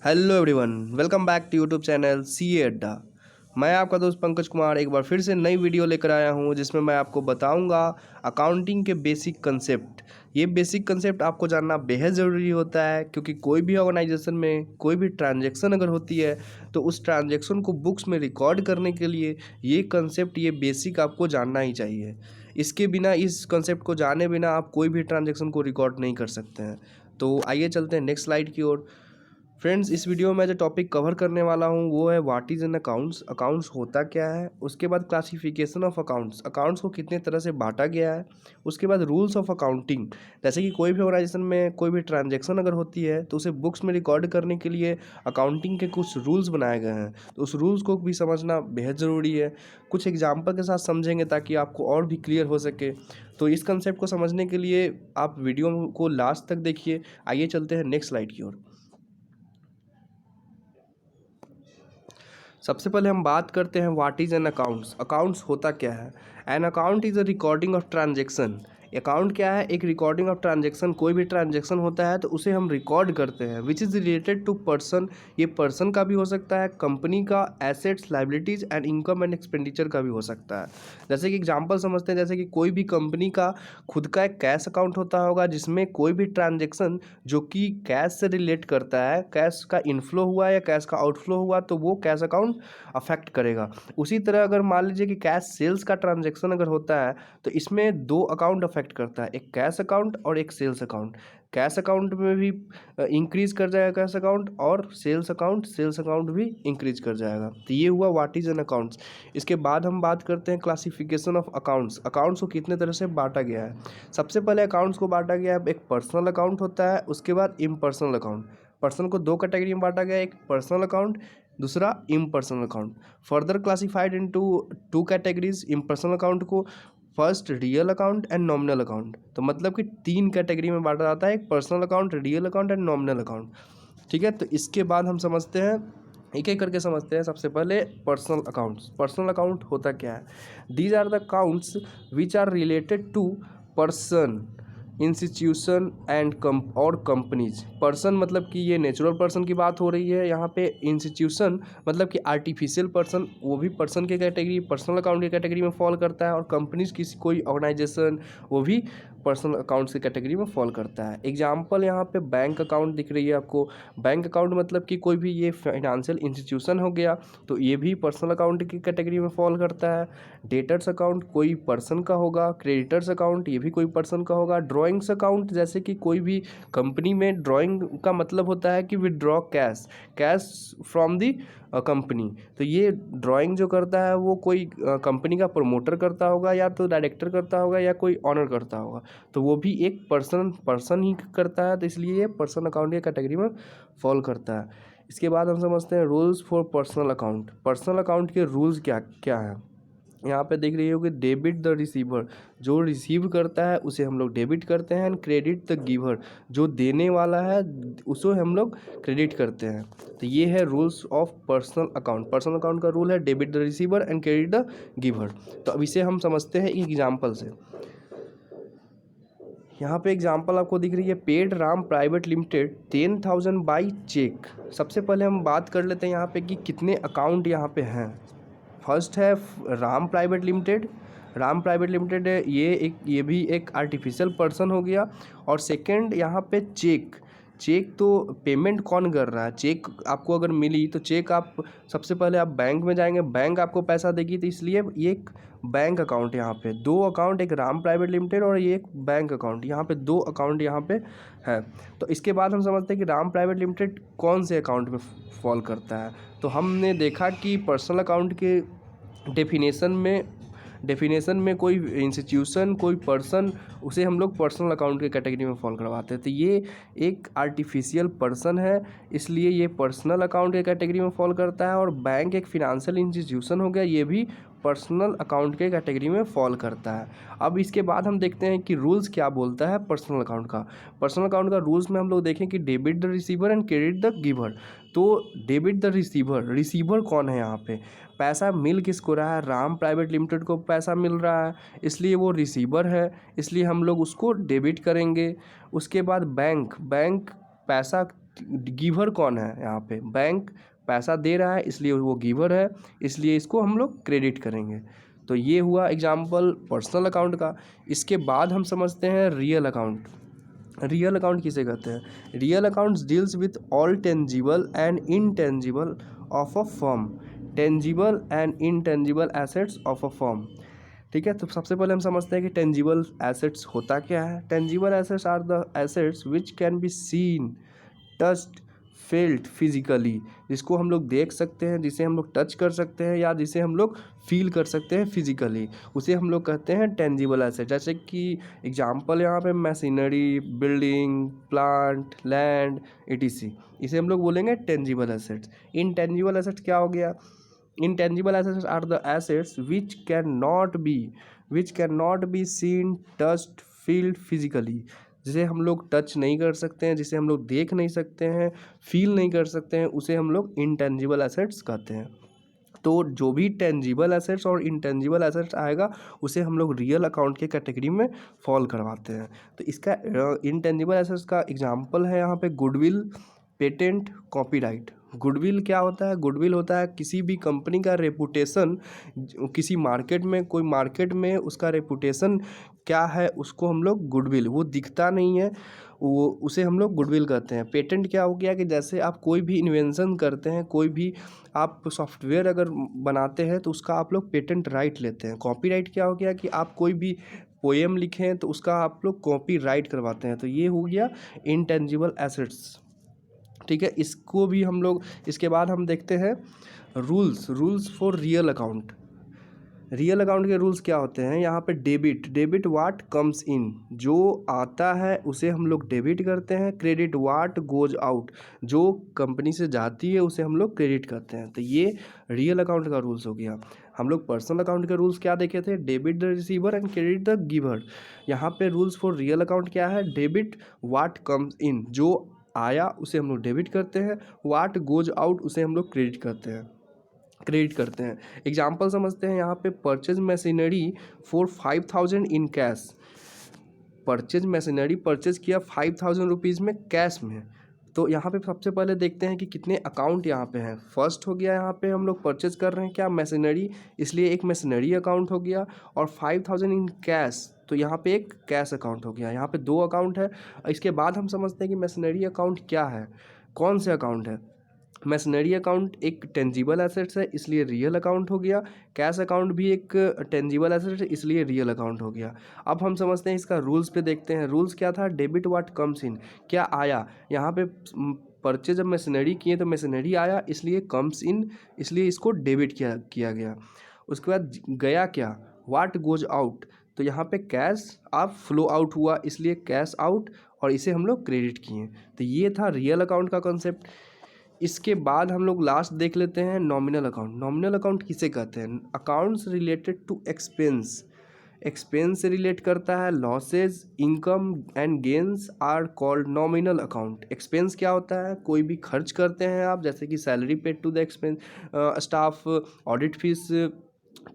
Hello everyone, welcome back to YouTube channel CA Adda. मैं आपका दोस्त पंकज कुमार एक बार फिर से नई वीडियो लेकर आया हूं जिसमें मैं आपको बताऊंगा अकाउंटिंग के बेसिक कंसेप्ट। ये बेसिक कंसेप्ट आपको जानना बेहद ज़रूरी होता है क्योंकि कोई भी ऑर्गेनाइजेशन में कोई भी ट्रांजैक्शन अगर होती है तो उस ट्रांजैक्शन को बुक्स में रिकॉर्ड करने के लिए ये कंसेप्ट, ये बेसिक आपको जानना ही चाहिए। इसके बिना, इस कंसेप्ट को जाने बिना आप कोई भी ट्रांजैक्शन को रिकॉर्ड नहीं कर सकते हैं। तो आइए चलते हैं नेक्स्ट स्लाइड की ओर। फ्रेंड्स, इस वीडियो में जो टॉपिक कवर करने वाला हूँ वो है what is an accounts. Accounts होता क्या है, उसके बाद क्लासिफिकेशन ऑफ अकाउंट्स, अकाउंट्स को कितने तरह से बांटा गया है, उसके बाद रूल्स ऑफ अकाउंटिंग। जैसे कि कोई भी ऑर्गेनाइजेशन में कोई भी ट्रांजैक्शन अगर होती है तो उसे बुक्स में रिकॉर्ड करने के लिए अकाउंटिंग के कुछ रूल्स बनाए गए हैं, तो उस रूल्स को भी समझना बेहद ज़रूरी है। कुछ एग्जाम्पल के साथ समझेंगे ताकि आपको और भी क्लियर हो सके। तो इस कंसेप्ट को समझने के लिए आप वीडियो को लास्ट तक देखिए। आइए चलते हैं नेक्स्ट स्लाइड की ओर। सबसे पहले हम बात करते हैं what is an accounts. Accounts होता क्या है। An account is a recording of transaction. Account क्या है? एक रिकॉर्डिंग ऑफ ट्रांजेक्शन। कोई भी ट्रांजेक्शन होता है तो उसे हम रिकॉर्ड करते हैं, which is related to person. ये पर्सन का भी हो सकता है, कंपनी का, assets, liabilities and income and expenditure का भी हो सकता है। जैसे कि एग्जांपल समझते हैं, जैसे कि कोई भी कंपनी का खुद का एक कैश अकाउंट होता होगा जिसमें कोई भी ट्रांजेक्शन जो कि कैश से रिलेट करता है, कैश का इनफ्लो हुआ या कैश का आउटफ्लो हुआ तो वो कैश अकाउंट अफेक्ट करेगा। उसी तरह अगर मान लीजिए कि कैश सेल्स का ट्रांजैक्शन अगर होता है तो इसमें दो अकाउंट अफेक्ट करता है, एक कैश अकाउंट और एक सेल्स अकाउंट। कैश अकाउंट में भी इंक्रीज कर जाएगा कैश अकाउंट, और सेल्स अकाउंट भी इंक्रीज कर जाएगा। तो ये हुआ व्हाट इज एन अकाउंट्स। इसके बाद हम बात करते हैं क्लासिफिकेशन ऑफ अकाउंट्स। अकाउंट्स को कितने तरह से बांटा गया है। सबसे पहले अकाउंट्स को बांटा गया है, एक पर्सनल अकाउंट होता है, उसके बाद इम्पर्सनल अकाउंट। पर्सन को दो कैटेगरी में बांटा गया है, एक पर्सनल अकाउंट, दूसरा impersonal account. Further classified into two categories. Impersonal account को first real account and nominal account, तो मतलब कि तीन कैटेगरी में बांटा जाता है, एक personal account, real account and nominal account. ठीक है, तो इसके बाद हम समझते हैं, एक एक करके समझते हैं। सबसे पहले पर्सनल अकाउंट्स। पर्सनल अकाउंट होता क्या है। These are the accounts which are related to person, institution and companies. Person मतलब कि ये नेचुरल पर्सन की बात हो रही है यहाँ पे। इंस्टीट्यूशन मतलब कि आर्टिफिशियल पर्सन, वो भी पर्सन के कैटेगरी, पर्सनल अकाउंट की कैटेगरी में फॉल करता है। और कंपनीज, किसी कोई ऑर्गेनाइजेशन, वो भी पर्सनल अकाउंट्स की कैटेगरी में फॉल करता है। एग्जाम्पल यहाँ पे बैंक अकाउंट दिख रही है आपको। बैंक अकाउंट मतलब कि कोई भी ये फाइनेंशियल इंस्टीट्यूशन हो गया तो ये भी पर्सनल अकाउंट की कैटेगरी में फॉल करता है। डेटर्स अकाउंट कोई पर्सन का होगा, क्रेडिटर्स अकाउंट ये भी कोई पर्सन का होगा। ड्राइंग्स अकाउंट जैसे कि कोई भी कंपनी में ड्राइंग का मतलब होता है कि withdraw cash, cash from the company. तो ये ड्राइंग जो करता है वो कोई कंपनी का प्रमोटर करता होगा, या तो डायरेक्टर करता होगा, या कोई ऑनर करता होगा, तो वो भी एक पर्सन ही करता है, तो इसलिए ये पर्सन अकाउंट की कैटेगरी में फॉल करता है। इसके बाद हम समझते हैं rules for personal account. Personal account के रूल्स क्या क्या हैं। यहाँ पे देख रही हो कि डेबिट द रिसीवर, जो रिसीव करता है उसे हम लोग डेबिट करते हैं। एंड क्रेडिट द गिवर, जो देने वाला है उसे हम लोग क्रेडिट करते हैं। तो ये है rules of personal account. Personal account का रूल है debit the receiver and credit the giver. तो अब इसे हम समझते हैं एक एग्जाम्पल से। यहाँ पे एग्जाम्पल आपको दिख रही है, paid Ram private limited 10,000 by cheque. सबसे पहले हम बात कर लेते हैं यहाँ पे कि कितने अकाउंट यहाँ पे हैं। फर्स्ट है Ram private limited. Ram private limited है, ये भी एक आर्टिफिशियल पर्सन हो गया। और सेकंड यहाँ पे चेक। चेक तो पेमेंट कौन कर रहा है। चेक आपको अगर मिली तो चेक आप सबसे पहले आप बैंक में जाएंगे, बैंक आपको पैसा देगी, तो इसलिए ये एक बैंक अकाउंट। यहाँ पे दो अकाउंट, एक राम प्राइवेट लिमिटेड और ये एक बैंक अकाउंट, यहाँ पे दो अकाउंट यहाँ पे है। तो इसके बाद हम समझते हैं कि राम प्राइवेट लिमिटेड कौन से अकाउंट में फॉल करता है। तो हमने देखा कि पर्सनल अकाउंट के डेफिनेशन में कोई इंस्टीट्यूशन, कोई पर्सन, उसे हम लोग पर्सनल अकाउंट के कैटेगरी में फॉल करवाते हैं। तो ये एक आर्टिफिशियल पर्सन है, इसलिए ये पर्सनल अकाउंट के कैटेगरी में फॉल करता है। और बैंक एक फिनेंशियल इंस्टीट्यूशन हो गया, ये भी पर्सनल अकाउंट के कैटेगरी में फॉल करता है। अब इसके बाद हम देखते हैं कि रूल्स क्या बोलता है पर्सनल अकाउंट का। पर्सनल अकाउंट का रूल्स में हम लोग देखें कि debit the receiver and credit the giver. तो डेबिट द रिसीवर, रिसीवर कौन है यहाँ पे, पैसा मिल किसको रहा है, राम प्राइवेट लिमिटेड को पैसा मिल रहा है, इसलिए वो रिसीवर है, इसलिए हम लोग उसको डेबिट करेंगे। उसके बाद बैंक पैसा गिवर कौन है यहाँ पे? बैंक पैसा दे रहा है इसलिए वो गिवर है, इसलिए इसको हम लोग क्रेडिट करेंगे। तो ये हुआ एग्जाम्पल पर्सनल अकाउंट का। इसके बाद हम समझते हैं रियल अकाउंट। रियल अकाउंट किसे कहते हैं? Real accounts deals with all tangible and intangible of a firm, tangible and intangible assets of a firm. ठीक है, तो सबसे पहले हम समझते हैं कि टेंजिबल एसेट्स होता क्या है। Tangible assets are the assets which can be seen, touched, felt physically, जिसको हम लोग देख सकते हैं, जिसे हम लोग टच कर सकते हैं या जिसे हम लोग फील कर सकते हैं फिजिकली, उसे हम लोग कहते हैं टेंजिबल एसेट। जैसे कि एग्जांपल यहाँ पे machinery, building, plant, land, etc, इसे हम लोग बोलेंगे टेंजिबल एसेट्स। इनटेंजिबल एसेट्स क्या हो गया? Intangible assets are the assets which cannot be seen, touched, felt physically, जिसे हम लोग टच नहीं कर सकते हैं, जिसे हम लोग देख नहीं सकते हैं, फील नहीं कर सकते हैं, उसे हम लोग इंटेंजिबल एसेट्स कहते हैं। तो जो भी टेंजिबल एसेट्स और इंटेंजिबल एसेट्स आएगा उसे हम लोग रियल अकाउंट के कैटेगरी में फॉल करवाते हैं। तो इसका इंटेंजिबल एसेट्स का एग्जांपल है यहाँ पे गुडविल, पेटेंट, कॉपीराइट। गुडविल क्या होता है? गुडविल होता है किसी भी कंपनी का रेपुटेशन, किसी मार्केट में, कोई मार्केट में उसका रेपुटेशन क्या है, उसको हम लोग गुडविल, वो दिखता नहीं है, वो उसे हम लोग गुडविल कहते हैं। पेटेंट क्या हो गया कि जैसे आप कोई भी इन्वेंशन करते हैं, कोई भी आप सॉफ्टवेयर अगर बनाते हैं तो उसका आप लोग पेटेंट राइट लेते हैं। कॉपीराइट क्या हो गया कि आप कोई भी पोएम लिखें तो उसका आप लोग कॉपी राइट करवाते हैं। तो ये हो गया इंटेंजिबल एसेट्स। ठीक है, इसको भी हम लोग, इसके बाद हम देखते हैं rules for real account. Real account के रूल्स क्या होते हैं? यहाँ पे डेबिट व्हाट कम्स इन, जो आता है उसे हम लोग डेबिट करते हैं। क्रेडिट व्हाट गोज आउट, जो कंपनी से जाती है उसे हम लोग क्रेडिट करते हैं। तो ये रियल अकाउंट का रूल्स हो गया। हम लोग पर्सनल अकाउंट के रूल्स क्या देखे थे? Debit the receiver and credit the giver. यहाँ पे रूल्स फॉर रियल अकाउंट क्या है? डेबिट व्हाट कम्स इन, जो आया उसे हम लोग डेबिट करते हैं, व्हाट गोज आउट उसे हम लोग क्रेडिट करते हैं। एग्जाम्पल समझते हैं यहाँ पे, purchase machinery for 5,000 in cash. Purchase machinery purchase किया 5,000 रुपीज़ में कैश में। तो यहाँ पे सबसे पहले देखते हैं कि कितने अकाउंट यहाँ पे हैं। फर्स्ट हो गया, यहाँ पे हम लोग परचेज कर रहे हैं क्या? मशीनरी, इसलिए एक मशीनरी अकाउंट हो गया, और 5,000 इन कैश, तो यहाँ पे एक कैश अकाउंट हो गया। यहाँ पे 2 अकाउंट है। इसके बाद हम समझते हैं कि मशीनरी अकाउंट क्या है, कौन से अकाउंट है। मशीनरी अकाउंट एक टेंजिबल एसेट्स है इसलिए रियल अकाउंट हो गया। कैश अकाउंट भी एक टेंजिबल एसेट है इसलिए रियल अकाउंट हो गया। अब हम समझते हैं इसका रूल्स पे देखते हैं। रूल्स क्या था? डेबिट व्हाट कम्स इन, क्या आया। यहाँ पे परचेज जब मशीनरी किए तो मशीनरी आया इसलिए कम्स इन, इसलिए इसको डेबिट किया गया। उसके बाद गया क्या? व्हाट गोज आउट, तो यहाँ पे कैश आप फ्लो आउट हुआ इसलिए कैश आउट, और इसे हम लोग क्रेडिट किए। तो ये था रियल अकाउंट का कॉन्सेप्ट। इसके बाद हम लोग लास्ट देख लेते हैं नॉमिनल अकाउंट। नॉमिनल अकाउंट किसे कहते हैं? Accounts related to expense, expense से रिलेट करता है। Losses, income and gains are called nominal account. Expense क्या होता है? कोई भी खर्च करते हैं आप, जैसे कि salary paid to the expense staff, audit fees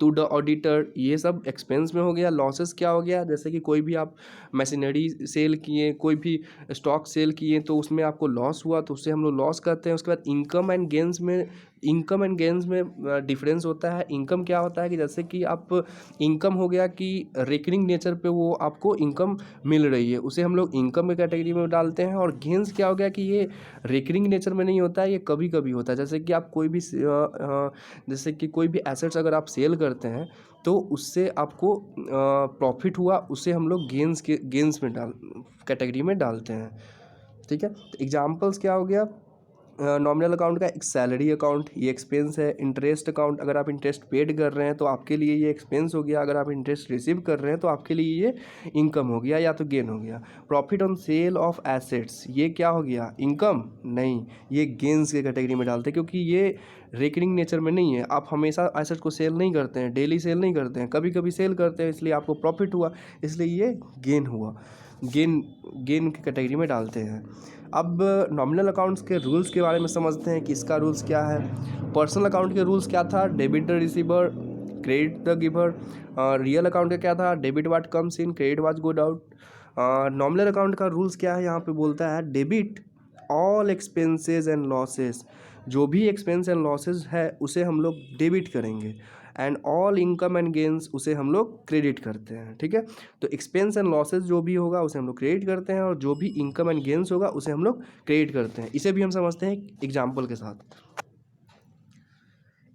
to the auditor, ये सब एक्सपेंस में हो गया। लॉसेस क्या हो गया? जैसे कि कोई भी आप मशीनरी सेल किए, कोई भी स्टॉक सेल किए तो उसमें आपको लॉस हुआ तो उससे हम लोग लॉस करते हैं। उसके बाद इनकम एंड गेंस में डिफरेंस होता है। इनकम क्या होता है कि जैसे कि आप, इनकम हो गया कि रिकरिंग नेचर पे वो आपको इनकम मिल रही है, उसे हम लोग इनकम के कैटेगरी में डालते हैं। और गेंस क्या हो गया कि ये रिकरिंग नेचर में नहीं होता है, ये कभी कभी होता है। जैसे कि आप कोई भी जैसे कि कोई भी एसेट्स अगर आप सेल करते हैं तो उससे आपको प्रॉफिट हुआ, उसे हम लोग गेंस में कैटेगरी में डालते हैं। ठीक है, तो एग्जांपल्स क्या हो गया? नॉमिनल अकाउंट का एक सैलरी अकाउंट, ये एक्सपेंस है। इंटरेस्ट अकाउंट, अगर आप इंटरेस्ट पेड कर रहे हैं तो आपके लिए ये एक्सपेंस हो गया। अगर आप इंटरेस्ट रिसीव कर रहे हैं तो आपके लिए ये इनकम हो गया या तो गेन हो गया। Profit on sale of assets, ये क्या हो गया? इनकम नहीं, ये गेन्स के कैटेगरी में डालते हैं, क्योंकि ये रेकरिंग नेचर में नहीं है। आप हमेशा एसेट को सेल नहीं करते हैं, डेली सेल नहीं करते हैं, कभी कभी सेल करते हैं, इसलिए आपको प्रॉफिट हुआ, इसलिए ये गेन हुआ। गेन की कैटेगरी में डालते हैं। अब नॉमिनल अकाउंट्स के रूल्स के बारे में समझते हैं कि इसका रूल्स क्या है। पर्सनल अकाउंट के रूल्स क्या था? Debit the receiver, credit the giver. Real account का क्या था? Debit what comes in, credit what goes out. Nominal account का रूल्स क्या है? यहाँ पे बोलता है debit all expenses and losses, जो भी एक्सपेंस एंड लॉसेस है उसे हम लोग डेबिट करेंगे, and all income and gains उसे हम लोग क्रेडिट करते हैं। ठीक है, तो एक्सपेंस एंड लॉसेस जो भी होगा उसे हम लोग क्रेडिट करते हैं, और जो भी इनकम एंड गेन्स होगा उसे हम लोग क्रेडिट करते हैं। इसे भी हम समझते हैं एग्जाम्पल के साथ।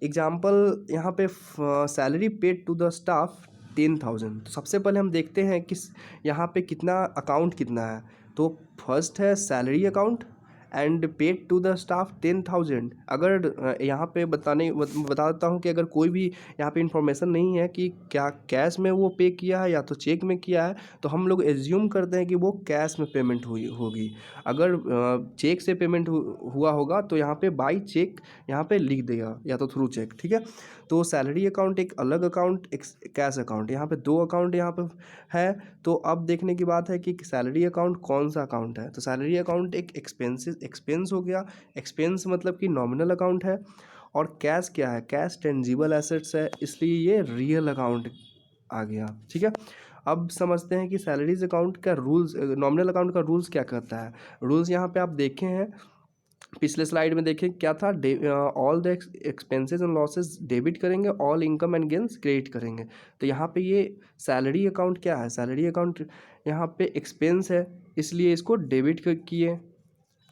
एग्जाम्पल यहाँ पे salary paid to the staff 10,000। तो सबसे पहले हम देखते हैं कि यहाँ पे कितना अकाउंट कितना है। तो फर्स्ट है salary account and paid to the staff 10,000। अगर यहाँ पे बता देता हूँ कि अगर कोई भी यहाँ पे इंफॉर्मेशन नहीं है कि क्या कैश में वो पे किया है या तो चेक में किया है, तो हम लोग एज्यूम करते हैं कि वो कैश में पेमेंट हुई होगी। अगर चेक से पेमेंट हुआ होगा तो यहाँ पे बाई चेक यहाँ पे लिख देगा या तो थ्रू चेक। ठीक है, तो सैलरी अकाउंट एक अलग अकाउंट, एक कैश अकाउंट, यहाँ पे दो अकाउंट यहाँ पे है। तो अब देखने की बात है कि सैलरी अकाउंट कौन सा अकाउंट है। तो सैलरी अकाउंट एक एक्सपेंस हो गया। एक्सपेंस मतलब कि नॉमिनल अकाउंट है। और कैश क्या है, कैश टेंजिबल एसेट्स है, इसलिए ये रियल अकाउंट आ गया। ठीक है, अब समझते हैं कि सैलरीज अकाउंट का रूल्स, नॉमिनल अकाउंट का रूल्स क्या कहता है। रूल्स यहाँ पे आप देखे हैं, पिछले स्लाइड में देखें क्या था, all the expenses and losses debit करेंगे, all income and gains credit करेंगे। तो यहाँ पे ये सैलरी अकाउंट क्या है, सैलरी अकाउंट यहाँ पे एक्सपेंस है, इसलिए इसको डेबिट किए।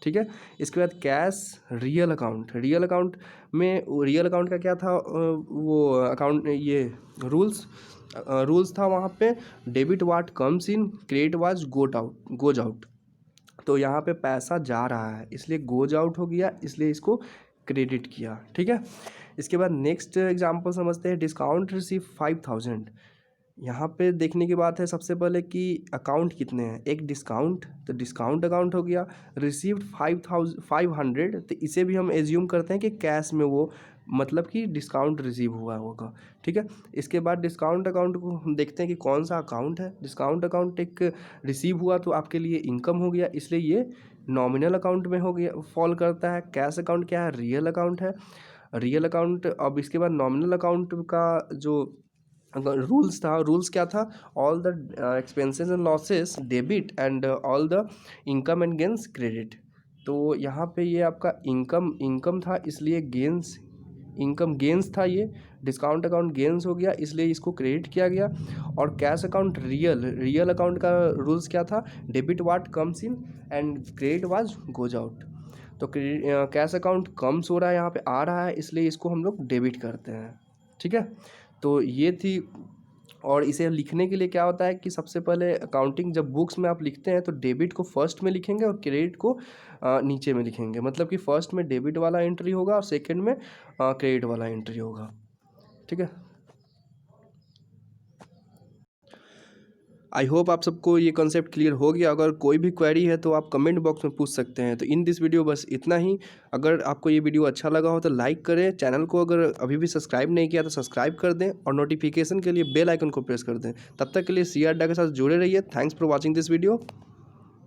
ठीक है, इसके बाद cash real account, real account में रियल अकाउंट का क्या था, वो अकाउंट ये रूल्स था वहाँ पे, debit watt comes in, credit was goes out. तो यहाँ पे पैसा जा रहा है इसलिए गोज आउट हो गया, इसलिए इसको क्रेडिट किया। ठीक है, इसके बाद नेक्स्ट एग्जांपल समझते हैं, डिस्काउंट रिसीव 5,000। यहाँ पे देखने की बात है सबसे पहले कि अकाउंट कितने हैं, एक डिस्काउंट, तो डिस्काउंट अकाउंट हो गया। रिसीव्ड 500, तो इसे भी हम एज्यूम करते हैं कि कैश में वो मतलब कि डिस्काउंट रिसीव हुआ होगा। ठीक है, इसके बाद डिस्काउंट अकाउंट को हम देखते हैं कि कौन सा अकाउंट है। डिस्काउंट अकाउंट एक रिसीव हुआ तो आपके लिए इनकम हो गया, इसलिए ये नॉमिनल अकाउंट में हो गया, फॉल करता है। कैश अकाउंट क्या है, रियल अकाउंट है, रियल अकाउंट। अब इसके बाद नॉमिनल अकाउंट का जो रूल्स था, रूल्स क्या था, all the expenses and losses debit and all the income and gains credit. तो यहाँ पे ये आपका इनकम था, इसलिए गेन्स, इनकम गेन्स था, ये डिस्काउंट अकाउंट गेन्स हो गया, इसलिए इसको क्रेडिट किया गया। और कैश अकाउंट रियल अकाउंट का रूल्स क्या था, debit watt comes in and credit was goes out. तो कैश अकाउंट कम्स हो रहा है, यहाँ पे आ रहा है, इसलिए इसको हम लोग डेबिट करते हैं। ठीक है, तो ये थी। और इसे लिखने के लिए क्या होता है कि सबसे पहले अकाउंटिंग जब बुक्स में आप लिखते हैं तो डेबिट को फर्स्ट में लिखेंगे और क्रेडिट को नीचे में लिखेंगे। मतलब कि फर्स्ट में डेबिट वाला एंट्री होगा और सेकंड में क्रेडिट वाला एंट्री होगा। ठीक है, आई होप आप सबको ये कॉन्सेप्ट क्लियर हो गया। अगर कोई भी क्वेरी है तो आप कमेंट बॉक्स में पूछ सकते हैं। तो इन दिस वीडियो बस इतना ही। अगर आपको ये वीडियो अच्छा लगा हो तो लाइक करें, चैनल को अगर अभी भी सब्सक्राइब नहीं किया तो सब्सक्राइब कर दें, और नोटिफिकेशन के लिए बेल आइकन को प्रेस कर दें। तब तक के लिए सी अड्डा के साथ जुड़े रहिए। Thanks for watching this video.